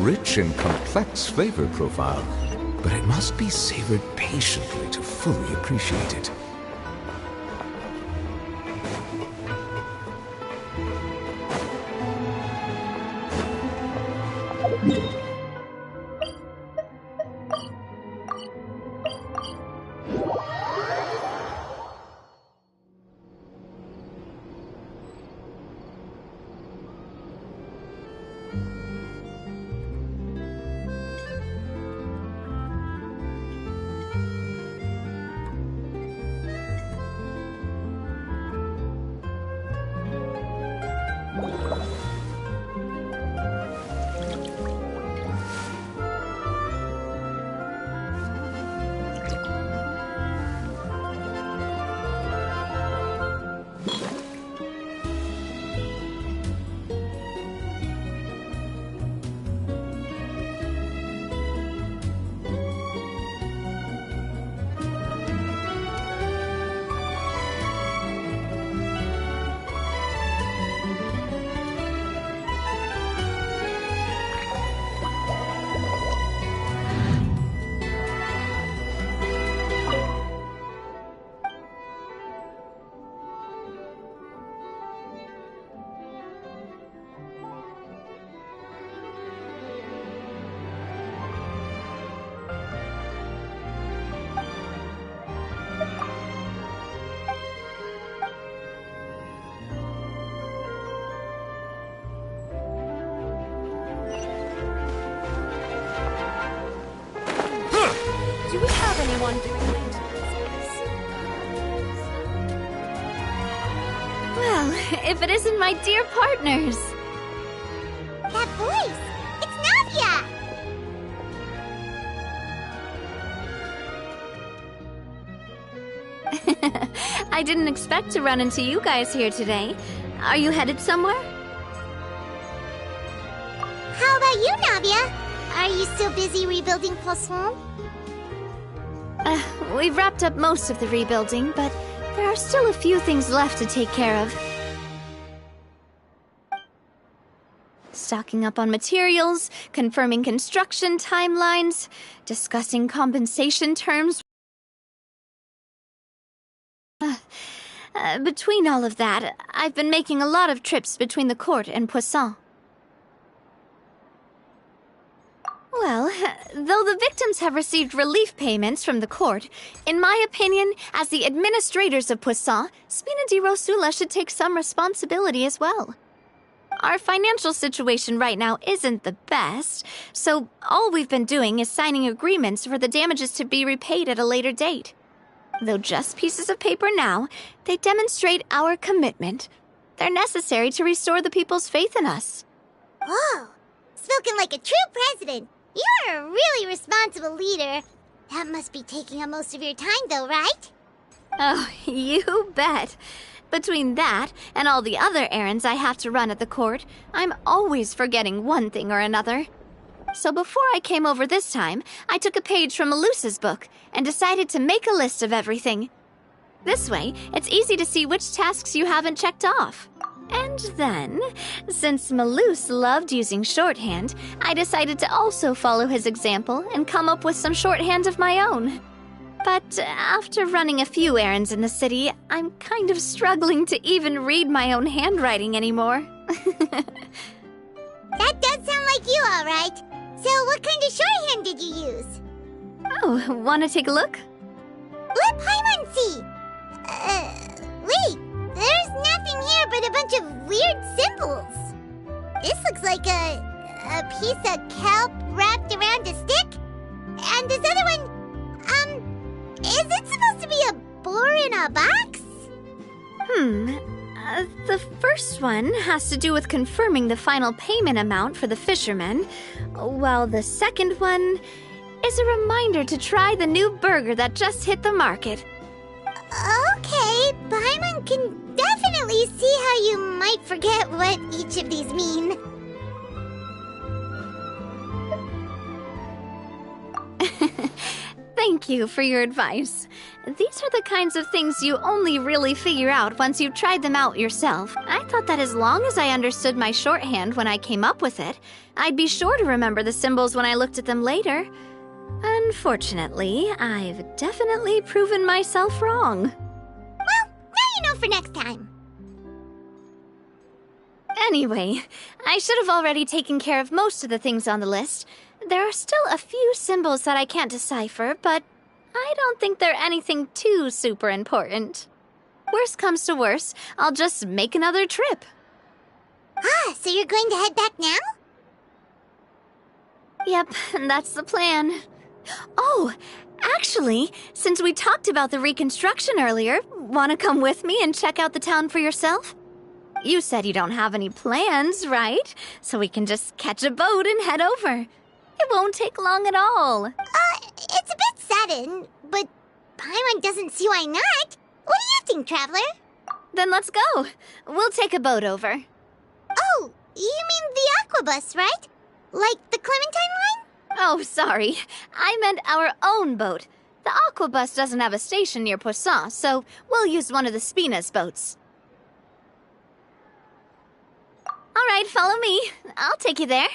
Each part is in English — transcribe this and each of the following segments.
Rich and complex flavor profile, but it must be savored patiently to fully appreciate it. Do we have anyone doing maintenance? Well, if it isn't my dear partners. That voice! It's Naivia! I didn't expect to run into you guys here today. Are you headed somewhere? How about you, Naivia? Are you still busy rebuilding Poisson? We've wrapped up most of the rebuilding, but there are still a few things left to take care of. Stocking up on materials, confirming construction timelines, discussing compensation terms. Between all of that, I've been making a lot of trips between the court and Poisson. Well, though the victims have received relief payments from the court, in my opinion, as the administrators of Poisson, Spina di Rosula should take some responsibility as well. Our financial situation right now isn't the best, so all we've been doing is signing agreements for the damages to be repaid at a later date. Though just pieces of paper now, they demonstrate our commitment. They're necessary to restore the people's faith in us. Whoa! Spoken like a true president! You're a really responsible leader. That must be taking up most of your time, though, right? Oh, you bet. Between that and all the other errands I have to run at the court, I'm always forgetting one thing or another. So before I came over this time, I took a page from Melusa's book and decided to make a list of everything. This way, it's easy to see which tasks you haven't checked off. And then, since Melus loved using shorthand, I decided to also follow his example and come up with some shorthand of my own. But after running a few errands in the city, I'm kind of struggling to even read my own handwriting anymore. That does sound like you, all right. So what kind of shorthand did you use? Oh, want to take a look? Let Paimon see! Wait, there's nothing here but a bunch of weird symbols. This looks like a piece of kelp wrapped around a stick. And this other one, is it supposed to be a boar in a box? The first one has to do with confirming the final payment amount for the fishermen, while the second one is a reminder to try the new burger that just hit the market. Okay, Paimon can definitely see how you might forget what each of these mean. Thank you for your advice. These are the kinds of things you only really figure out once you've tried them out yourself. I thought that as long as I understood my shorthand when I came up with it, I'd be sure to remember the symbols when I looked at them later. Unfortunately, I've definitely proven myself wrong. Well, now you know for next time. Anyway, I should have already taken care of most of the things on the list. There are still a few symbols that I can't decipher, but I don't think they're anything too super important. Worst comes to worst, I'll just make another trip. Ah, so you're going to head back now? Yep, that's the plan. Oh, actually, since we talked about the reconstruction earlier, want to come with me and check out the town for yourself? You said you don't have any plans, right? So we can just catch a boat and head over. It won't take long at all. It's a bit sudden, but Paimon doesn't see why not. What do you think, Traveler? Then let's go. We'll take a boat over. Oh, you mean the Aquabus, right? Like the Clementine line? Oh, sorry. I meant our own boat. The Aquabus doesn't have a station near Poisson, so we'll use one of the Spina's boats. All right, follow me. I'll take you there.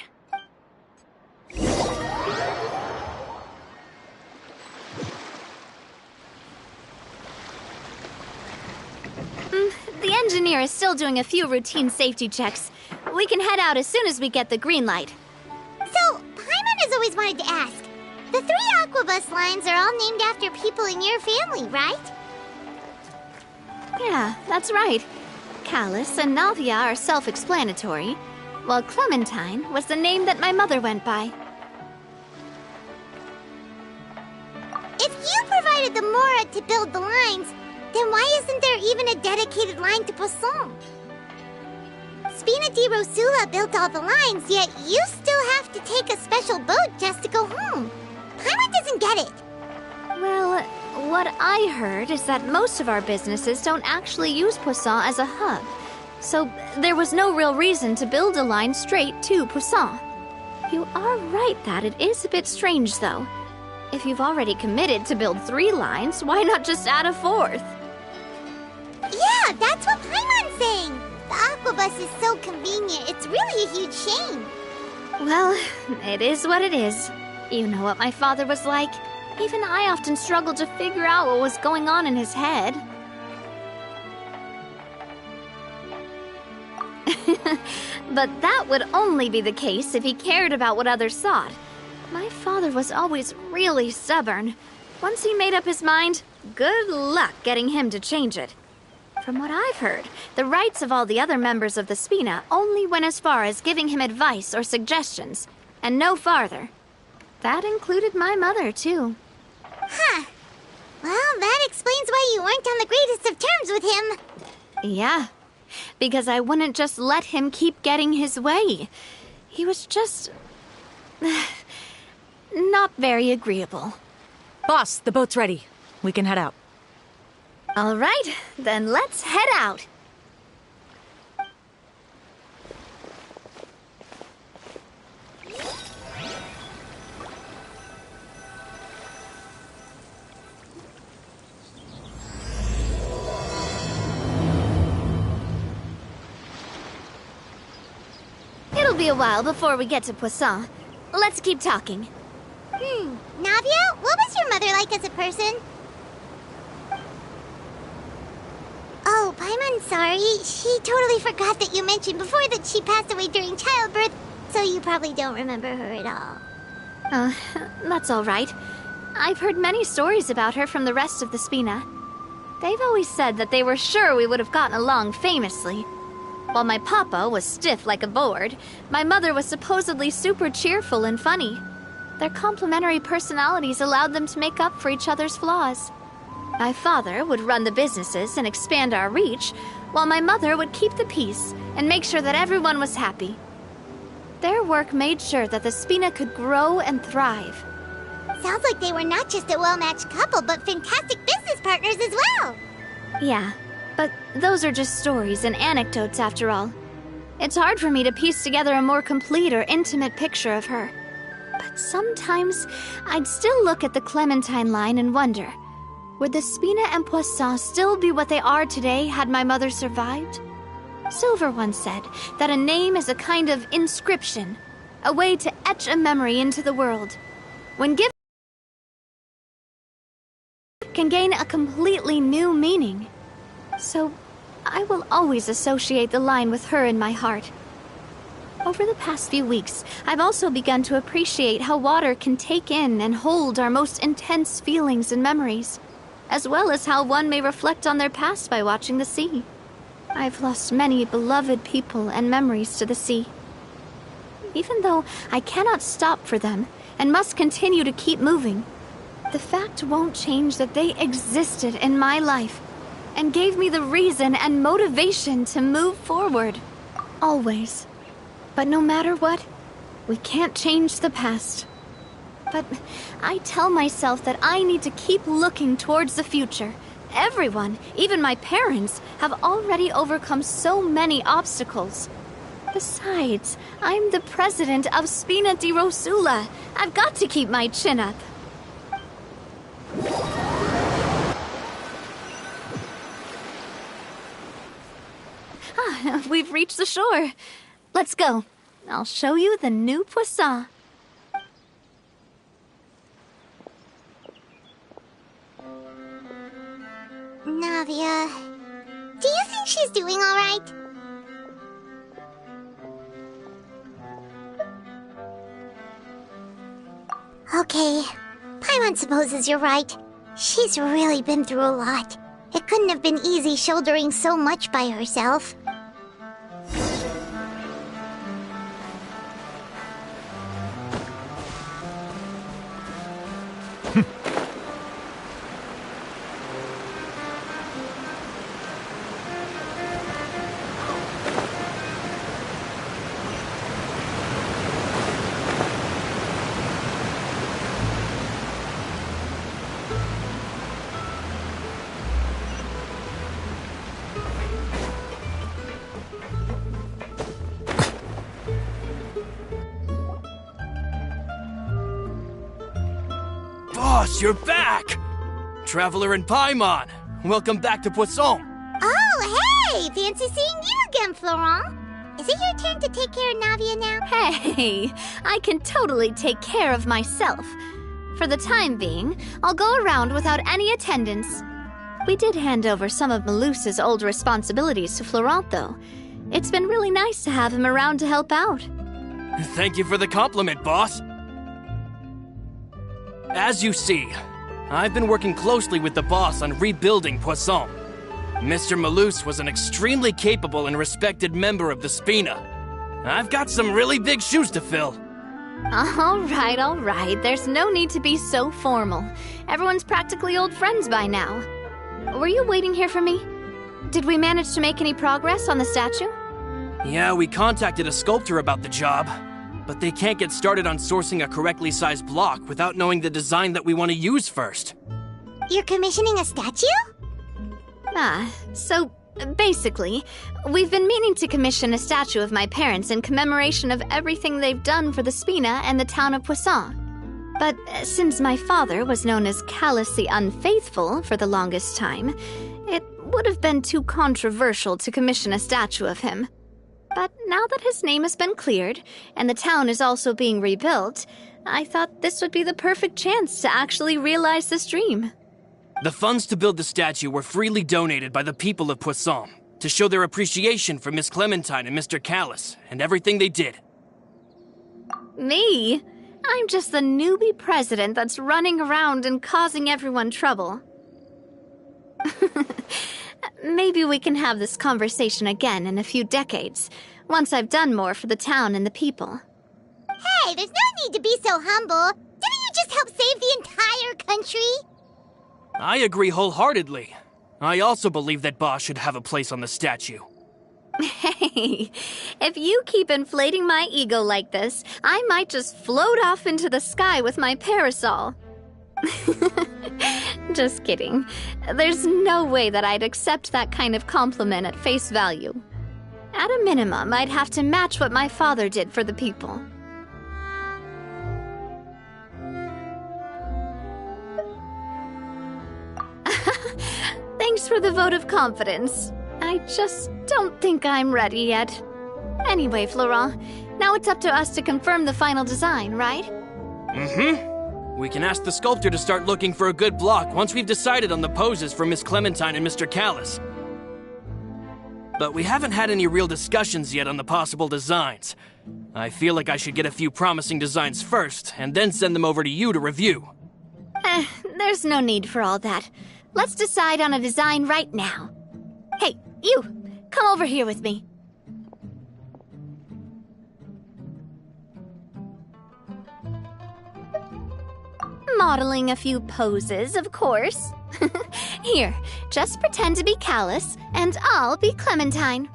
The engineer is still doing a few routine safety checks. We can head out as soon as we get the green light. So, Paimon has always wanted to ask. The 3 Aquabus lines are all named after people in your family, right? Yeah, that's right. Callus and Naivia are self-explanatory, while Clementine was the name that my mother went by. If you provided the Mora to build the lines, then why isn't there even a dedicated line to Poisson? Spina di Rosula built all the lines, yet you still have to take a special boat just to go home. Paimon doesn't get it. Well, what I heard is that most of our businesses don't actually use Poisson as a hub, so there was no real reason to build a line straight to Poisson. You are right that it is a bit strange, though. If you've already committed to build 3 lines, why not just add a 4th? Yeah, that's what Paimon's saying. The Aquabus is so convenient, it's really a huge shame. Well, it is what it is. You know what my father was like. Even I often struggled to figure out what was going on in his head. But that would only be the case if he cared about what others thought. My father was always really stubborn. Once he made up his mind, good luck getting him to change it. From what I've heard, the rights of all the other members of the Spina only went as far as giving him advice or suggestions, and no farther. That included my mother, too. Huh. Well, that explains why you weren't on the greatest of terms with him. Yeah, because I wouldn't just let him keep getting his way. He was just... not very agreeable. Boss, the boat's ready. We can head out. All right, then let's head out. It'll be a while before we get to Poisson. Let's keep talking. Naivia, what was your mother like as a person? Oh, Paimon's sorry. She totally forgot that you mentioned before that she passed away during childbirth, so you probably don't remember her at all. That's all right. I've heard many stories about her from the rest of the Spina. They've always said that they were sure we would have gotten along famously. While my papa was stiff like a board, my mother was supposedly super cheerful and funny. Their complementary personalities allowed them to make up for each other's flaws. My father would run the businesses and expand our reach, while my mother would keep the peace and make sure that everyone was happy. Their work made sure that the Spina could grow and thrive. Sounds like they were not just a well-matched couple, but fantastic business partners as well. Yeah, but those are just stories and anecdotes after all. It's hard for me to piece together a more complete or intimate picture of her. But sometimes I'd still look at the Clementine line and wonder, would the Spina and Poisson still be what they are today had my mother survived? Silver once said that a name is a kind of inscription, a way to etch a memory into the world. When given, can gain a completely new meaning. So, I will always associate the line with her in my heart. Over the past few weeks, I've also begun to appreciate how water can take in and hold our most intense feelings and memories, as well as how one may reflect on their past by watching the sea. I've lost many beloved people and memories to the sea. Even though I cannot stop for them and must continue to keep moving, the fact won't change that they existed in my life and gave me the reason and motivation to move forward. Always. But no matter what, we can't change the past. But I tell myself that I need to keep looking towards the future. Everyone, even my parents, have already overcome so many obstacles. Besides, I'm the president of Spina di Rosula. I've got to keep my chin up. We've reached the shore. Let's go. I'll show you the new Poisson. Naivia, do you think she's doing all right? Okay, Paimon supposes you're right. She's really been through a lot. It couldn't have been easy shouldering so much by herself. Boss, you're back! Traveler and Paimon, welcome back to Poisson. Oh, hey! Fancy seeing you again, Florent. Is it your turn to take care of Naivia now? Hey, I can totally take care of myself. For the time being, I'll go around without any attendance. We did hand over some of Malus's old responsibilities to Florent, though. It's been really nice to have him around to help out. Thank you for the compliment, boss. As you see, I've been working closely with the boss on rebuilding Poisson. Mr. Malus was an extremely capable and respected member of the Spina. I've got some really big shoes to fill. All right. There's no need to be so formal. Everyone's practically old friends by now. Were you waiting here for me? Did we manage to make any progress on the statue? Yeah, we contacted a sculptor about the job, but they can't get started on sourcing a correctly sized block without knowing the design that we want to use first. You're commissioning a statue? So basically, we've been meaning to commission a statue of my parents in commemoration of everything they've done for the Spina and the town of Poisson. But since my father was known as Callus the Unfaithful for the longest time, it would have been too controversial to commission a statue of him. But now that his name has been cleared, and the town is also being rebuilt, I thought this would be the perfect chance to actually realize this dream. The funds to build the statue were freely donated by the people of Poisson to show their appreciation for Miss Clementine and Mr. Callus and everything they did. Me? I'm just the newbie president that's running around and causing everyone trouble. Maybe we can have this conversation again in a few decades, once I've done more for the town and the people. Hey, there's no need to be so humble. Didn't you just help save the entire country? I agree wholeheartedly. I also believe that Boss should have a place on the statue. Hey, if you keep inflating my ego like this, I might just float off into the sky with my parasol. Just kidding. There's no way that I'd accept that kind of compliment at face value. At a minimum, I'd have to match what my father did for the people. Thanks for the vote of confidence. I just don't think I'm ready yet. Anyway, Florent, now it's up to us to confirm the final design, right? Mm-hmm. We can ask the sculptor to start looking for a good block once we've decided on the poses for Miss Clementine and Mr. Callis. But we haven't had any real discussions yet on the possible designs. I feel like I should get a few promising designs first, and then send them over to you to review. There's no need for all that. Let's decide on a design right now. Hey, you! Come over here with me. Modeling a few poses, of course. Here, just pretend to be Callis, and I'll be Clementine.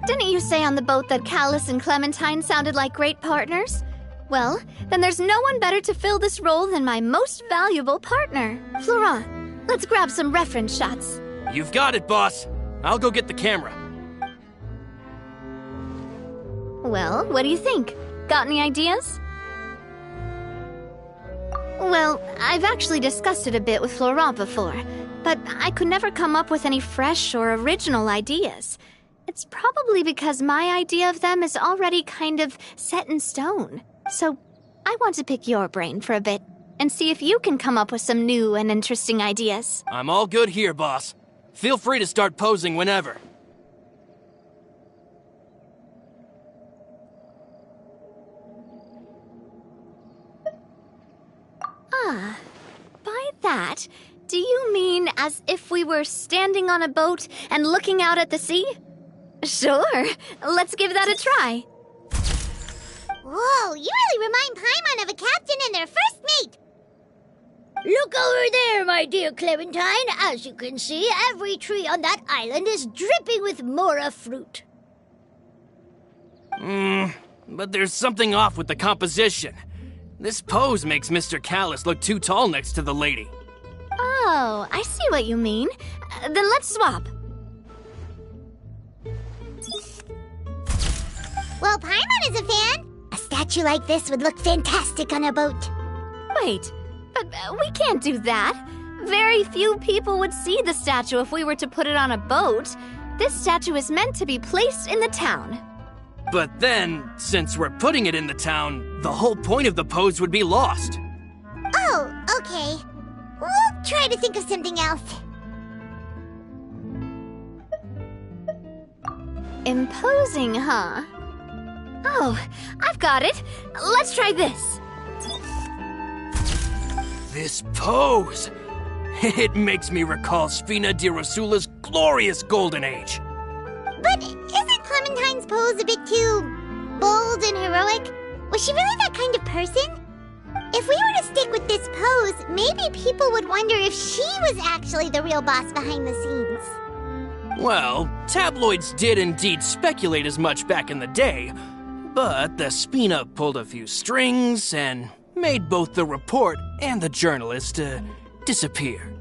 Didn't you say on the boat that Callis and Clementine sounded like great partners? Well, then there's no one better to fill this role than my most valuable partner. Florent, let's grab some reference shots. You've got it, boss. I'll go get the camera. Well, what do you think? Got any ideas? Well, I've actually discussed it a bit with Florent before, but I could never come up with any fresh or original ideas. It's probably because my idea of them is already kind of set in stone. So, I want to pick your brain for a bit and see if you can come up with some new and interesting ideas. I'm all good here, boss. Feel free to start posing whenever. By that, do you mean as if we were standing on a boat and looking out at the sea? Sure, let's give that a try. Whoa, you really remind Paimon of a captain and their first mate. Look over there, my dear Clementine. As you can see, every tree on that island is dripping with mora fruit. But there's something off with the composition. This pose makes Mr. Callis look too tall next to the lady. Oh, I see what you mean. Then let's swap. Well, Paimon is a fan. A statue like this would look fantastic on a boat. Wait, but we can't do that. Very few people would see the statue if we were to put it on a boat. This statue is meant to be placed in the town. But then, since we're putting it in the town, the whole point of the pose would be lost. Oh, okay. We'll try to think of something else. Imposing, huh? Oh, I've got it. Let's try this. This pose! It makes me recall Sfina di Rosula's glorious golden age. But isn't Clementine's pose a bit too bold and heroic? Was she really that kind of person? If we were to stick with this pose, maybe people would wonder if she was actually the real boss behind the scenes. Well, tabloids did indeed speculate as much back in the day, but the Spina pulled a few strings and made both the report and the journalist disappear.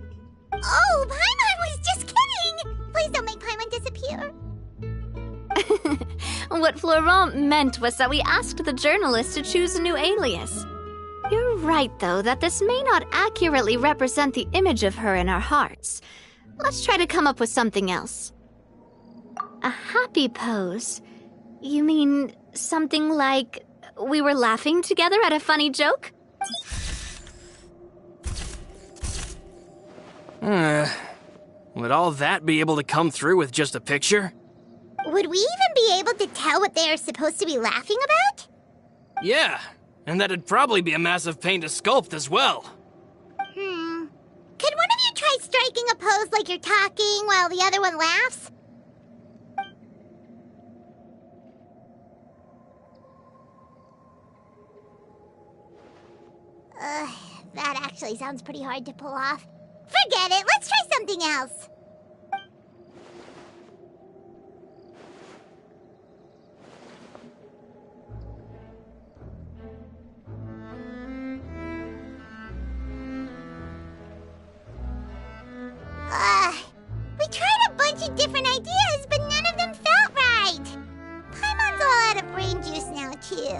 Oh, Paimon was just kidding! Please don't make Paimon disappear. What Florent meant was that we asked the journalist to choose a new alias. You're right, though, that this may not accurately represent the image of her in our hearts. Let's try to come up with something else. A happy pose? You mean something like we were laughing together at a funny joke? Would all that be able to come through with just a picture? Would we even be able to tell what they are supposed to be laughing about? Yeah, and that'd probably be a massive pain to sculpt as well. Could one of you try striking a pose like you're talking while the other one laughs? That actually sounds pretty hard to pull off. Forget it, let's try something else. We tried a bunch of different ideas, but none of them felt right. Paimon's all out of brain juice now, too.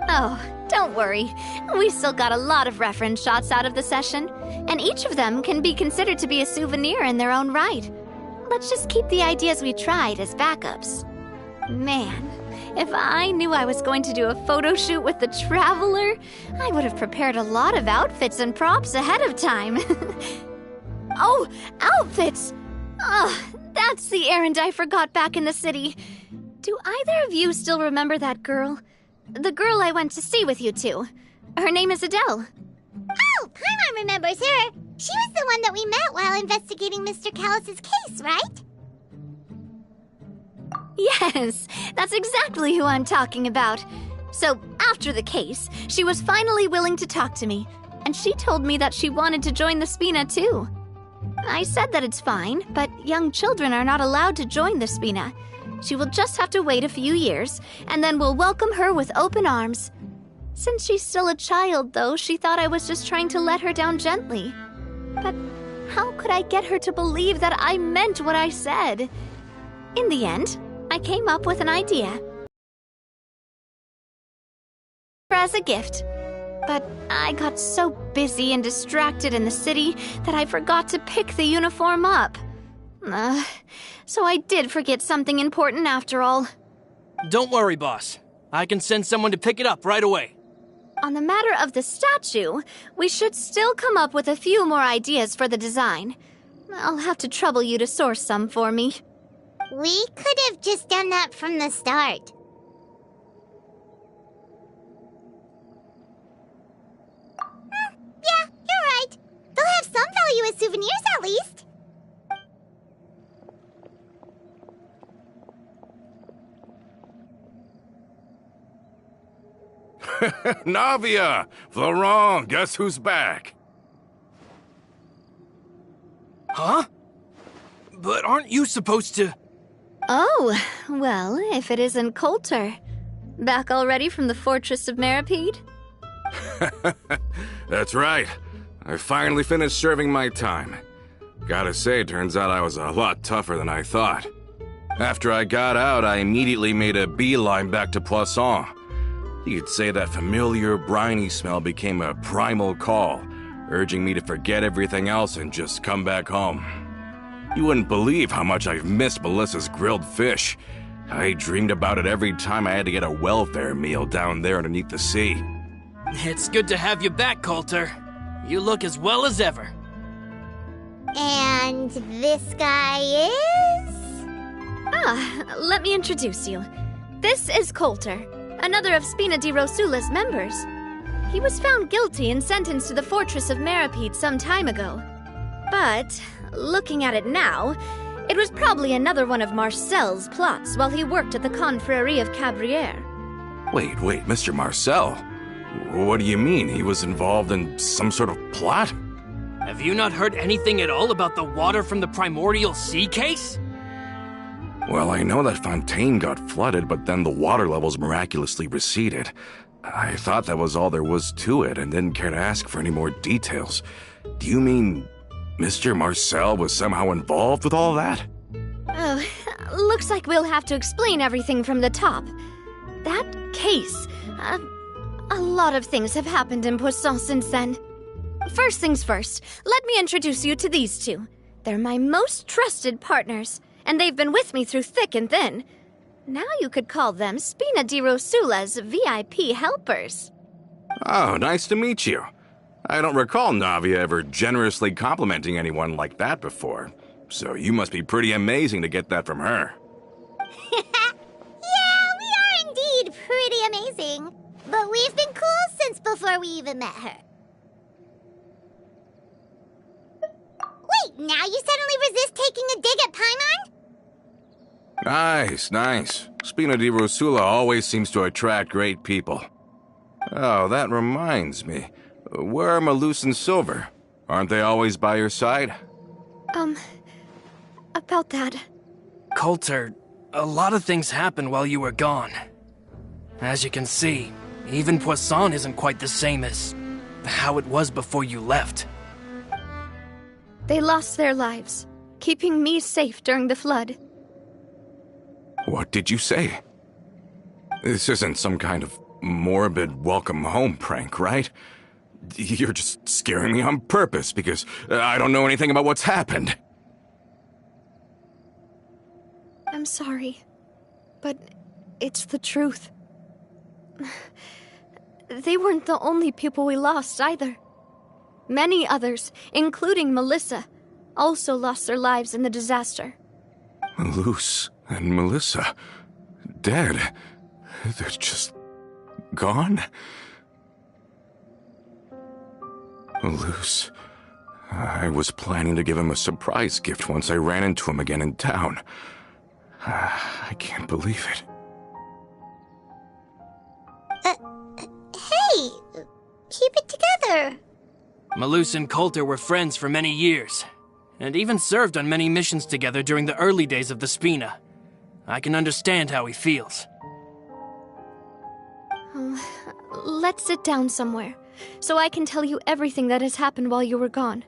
Oh, don't don't worry. We still got a lot of reference shots out of the session, and each of them can be considered to be a souvenir in their own right. Let's just keep the ideas we tried as backups. Man, if I knew I was going to do a photo shoot with the Traveler, I would have prepared a lot of outfits and props ahead of time. Oh, outfits! That's the errand I forgot back in the city. Do either of you still remember that girl? The girl I went to see with you two. Her name is Adele. Oh, Paimon remembers her. She was the one that we met while investigating Mr. Callus's case, right? Yes, that's exactly who I'm talking about. So, after the case, she was finally willing to talk to me, and she told me that she wanted to join the Spina too. I said that it's fine, but young children are not allowed to join the Spina. She will just have to wait a few years, and then we'll welcome her with open arms. Since she's still a child, though, she thought I was just trying to let her down gently. But how could I get her to believe that I meant what I said? In the end, I came up with an idea. As a gift. But I got so busy and distracted in the city that I forgot to pick the uniform up. So I did forget something important after all. Don't worry, boss. I can send someone to pick it up right away. On the matter of the statue, we should still come up with a few more ideas for the design. I'll have to trouble you to source some for me. We could have just done that from the start. Yeah, you're right. They'll have some value as souvenirs at least. Naivia! Florent, guess who's back? Huh? But aren't you supposed to... Oh, well, if it isn't Coulter. Back already from the Fortress of Meripede? That's right. I finally finished serving my time. Gotta say, turns out I was a lot tougher than I thought. After I got out, I immediately made a beeline back to Poisson. You could say that familiar, briny smell became a primal call, urging me to forget everything else and just come back home. You wouldn't believe how much I've missed Melissa's grilled fish. I dreamed about it every time I had to get a welfare meal down there underneath the sea. It's good to have you back, Coulter. You look as well as ever. And this guy is? Let me introduce you. This is Coulter, another of Spina di Rosula's members. He was found guilty and sentenced to the Fortress of Meripede some time ago. But, looking at it now, it was probably another one of Marcel's plots while he worked at the Confrérie of Cabrières. Wait, Mr. Marcel? What do you mean? He was involved in some sort of plot? Have you not heard anything at all about the water from the primordial sea case? Well, I know that Fontaine got flooded, but then the water levels miraculously receded. I thought that was all there was to it and didn't care to ask for any more details. Do you mean Mr. Marcel was somehow involved with all that? Oh, looks like we'll have to explain everything from the top. That case, a lot of things have happened in Poisson since then. First things first, let me introduce you to these two. They're my most trusted partners, and they've been with me through thick and thin. Now you could call them Spina di Rosula's VIP helpers. Oh, nice to meet you. I don't recall Naivia ever generously complimenting anyone like that before, so you must be pretty amazing to get that from her. Yeah, we are indeed pretty amazing. But we've been cool since before we even met her. Wait, now you suddenly resist taking a dig at Paimon? Nice. Spina di Rosula always seems to attract great people. Oh, that reminds me. Where are Malus and Silver? Aren't they always by your side? About that. Coulter, a lot of things happened while you were gone. As you can see, even Poisson isn't quite the same as how it was before you left. They lost their lives, keeping me safe during the flood. What did you say? This isn't some kind of morbid welcome home prank, right? You're just scaring me on purpose because I don't know anything about what's happened. I'm sorry, but it's the truth. They weren't the only people we lost either. Many others, including Melissa, also lost their lives in the disaster. Luce and Melissa, dead. They're just gone? Luce, I was planning to give him a surprise gift once I ran into him again in town. I can't believe it. Hey! Keep it together! Malus and Coulter were friends for many years, and even served on many missions together during the early days of the Spina. I can understand how he feels. Let's sit down somewhere, so I can tell you everything that has happened while you were gone.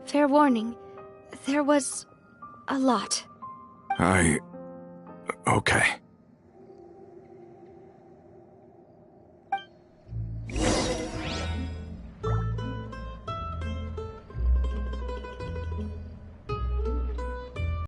Fair warning, there was a lot. Okay.